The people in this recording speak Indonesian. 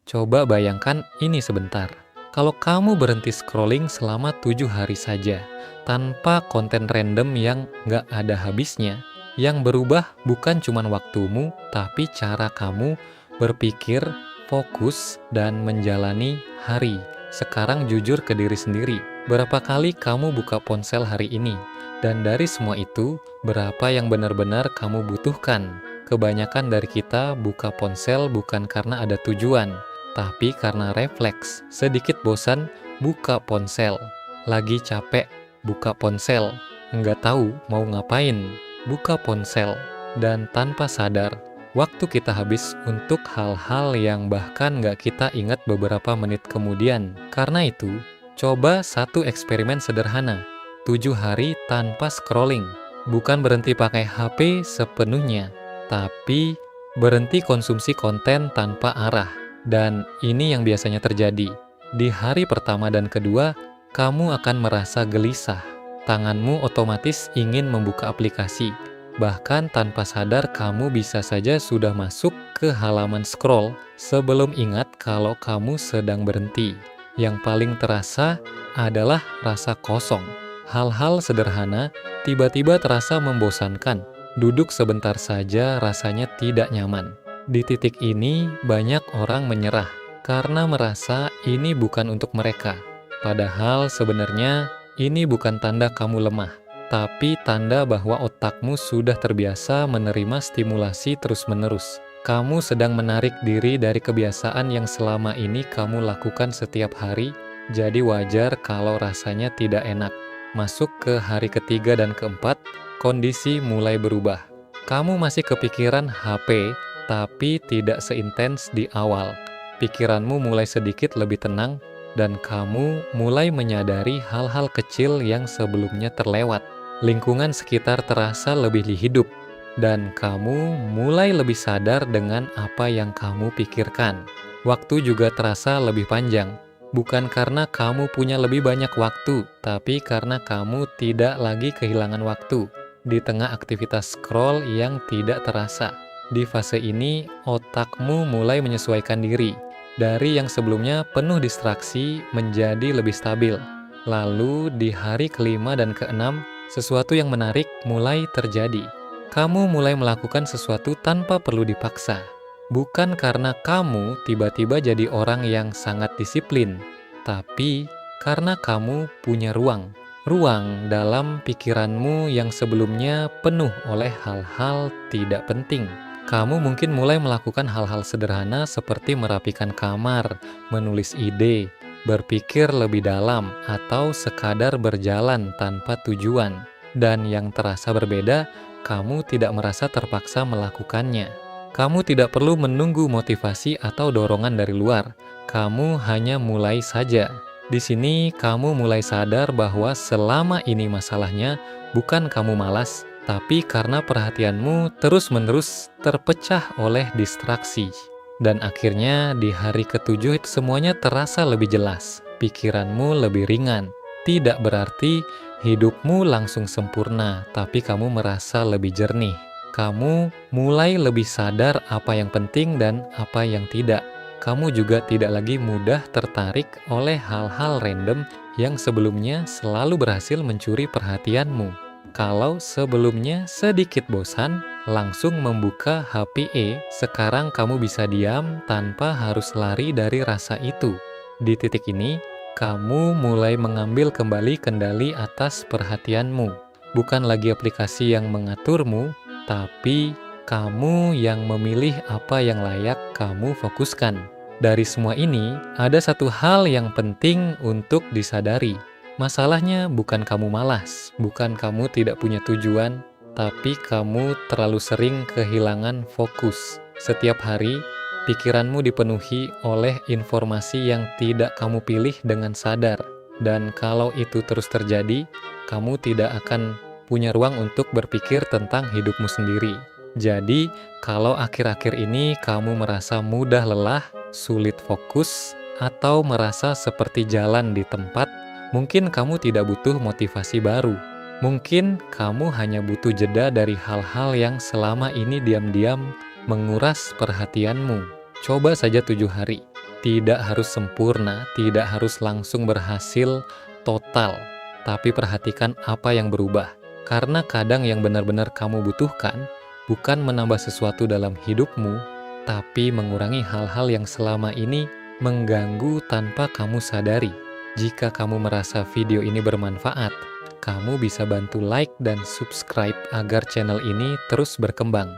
Coba bayangkan ini sebentar. Kalau kamu berhenti scrolling selama 7 hari saja, tanpa konten random yang nggak ada habisnya, yang berubah bukan cuma waktumu, tapi cara kamu berpikir, fokus, dan menjalani hari. Sekarang jujur ke diri sendiri, berapa kali kamu buka ponsel hari ini? Dan dari semua itu, berapa yang benar-benar kamu butuhkan? Kebanyakan dari kita buka ponsel bukan karena ada tujuan, tapi karena refleks. Sedikit bosan, buka ponsel. Lagi capek, buka ponsel. Nggak tahu mau ngapain, buka ponsel. Dan tanpa sadar, waktu kita habis untuk hal-hal yang bahkan nggak kita ingat beberapa menit kemudian. Karena itu, coba satu eksperimen sederhana. 7 hari tanpa scrolling. Bukan berhenti pakai HP sepenuhnya, tapi berhenti konsumsi konten tanpa arah. Dan ini yang biasanya terjadi. Di hari pertama dan kedua, kamu akan merasa gelisah. Tanganmu otomatis ingin membuka aplikasi. Bahkan tanpa sadar kamu bisa saja sudah masuk ke halaman scroll sebelum ingat kalau kamu sedang berhenti. Yang paling terasa adalah rasa kosong. Hal-hal sederhana tiba-tiba terasa membosankan. Duduk sebentar saja rasanya tidak nyaman. Di titik ini, banyak orang menyerah karena merasa ini bukan untuk mereka. Padahal sebenarnya ini bukan tanda kamu lemah, tapi tanda bahwa otakmu sudah terbiasa menerima stimulasi terus-menerus. Kamu sedang menarik diri dari kebiasaan yang selama ini kamu lakukan setiap hari, jadi wajar kalau rasanya tidak enak. Masuk ke hari ketiga dan keempat, kondisi mulai berubah. Kamu masih kepikiran HP, tapi tidak seintens di awal. Pikiranmu mulai sedikit lebih tenang, dan kamu mulai menyadari hal-hal kecil yang sebelumnya terlewat. Lingkungan sekitar terasa lebih hidup, dan kamu mulai lebih sadar dengan apa yang kamu pikirkan. Waktu juga terasa lebih panjang. Bukan karena kamu punya lebih banyak waktu, tapi karena kamu tidak lagi kehilangan waktu di tengah aktivitas scroll yang tidak terasa. Di fase ini, otakmu mulai menyesuaikan diri. Dari yang sebelumnya penuh distraksi menjadi lebih stabil. Lalu di hari kelima dan keenam, sesuatu yang menarik mulai terjadi. Kamu mulai melakukan sesuatu tanpa perlu dipaksa. Bukan karena kamu tiba-tiba jadi orang yang sangat disiplin, tapi karena kamu punya ruang. Ruang dalam pikiranmu yang sebelumnya penuh oleh hal-hal tidak penting. Kamu mungkin mulai melakukan hal-hal sederhana seperti merapikan kamar, menulis ide, berpikir lebih dalam, atau sekadar berjalan tanpa tujuan. Dan yang terasa berbeda, kamu tidak merasa terpaksa melakukannya. Kamu tidak perlu menunggu motivasi atau dorongan dari luar. Kamu hanya mulai saja. Di sini kamu mulai sadar bahwa selama ini masalahnya bukan kamu malas, tapi karena perhatianmu terus-menerus terpecah oleh distraksi. Dan akhirnya di hari ketujuh semuanya terasa lebih jelas. Pikiranmu lebih ringan. Tidak berarti hidupmu langsung sempurna, tapi kamu merasa lebih jernih. Kamu mulai lebih sadar apa yang penting dan apa yang tidak. Kamu juga tidak lagi mudah tertarik oleh hal-hal random yang sebelumnya selalu berhasil mencuri perhatianmu. Kalau sebelumnya sedikit bosan, langsung membuka HP, sekarang kamu bisa diam tanpa harus lari dari rasa itu. Di titik ini, kamu mulai mengambil kembali kendali atas perhatianmu. Bukan lagi aplikasi yang mengaturmu, tapi kamu yang memilih apa yang layak kamu fokuskan. Dari semua ini, ada satu hal yang penting untuk disadari. Masalahnya bukan kamu malas, bukan kamu tidak punya tujuan, tapi kamu terlalu sering kehilangan fokus. Setiap hari, pikiranmu dipenuhi oleh informasi yang tidak kamu pilih dengan sadar. Dan kalau itu terus terjadi, kamu tidak akan punya ruang untuk berpikir tentang hidupmu sendiri. Jadi, kalau akhir-akhir ini kamu merasa mudah lelah, sulit fokus, atau merasa seperti jalan di tempat, mungkin kamu tidak butuh motivasi baru. Mungkin kamu hanya butuh jeda dari hal-hal yang selama ini diam-diam menguras perhatianmu. Coba saja 7 hari. Tidak harus sempurna, tidak harus langsung berhasil total, tapi perhatikan apa yang berubah. Karena kadang yang benar-benar kamu butuhkan bukan menambah sesuatu dalam hidupmu, tapi mengurangi hal-hal yang selama ini mengganggu tanpa kamu sadari. Jika kamu merasa video ini bermanfaat, kamu bisa bantu like dan subscribe agar channel ini terus berkembang.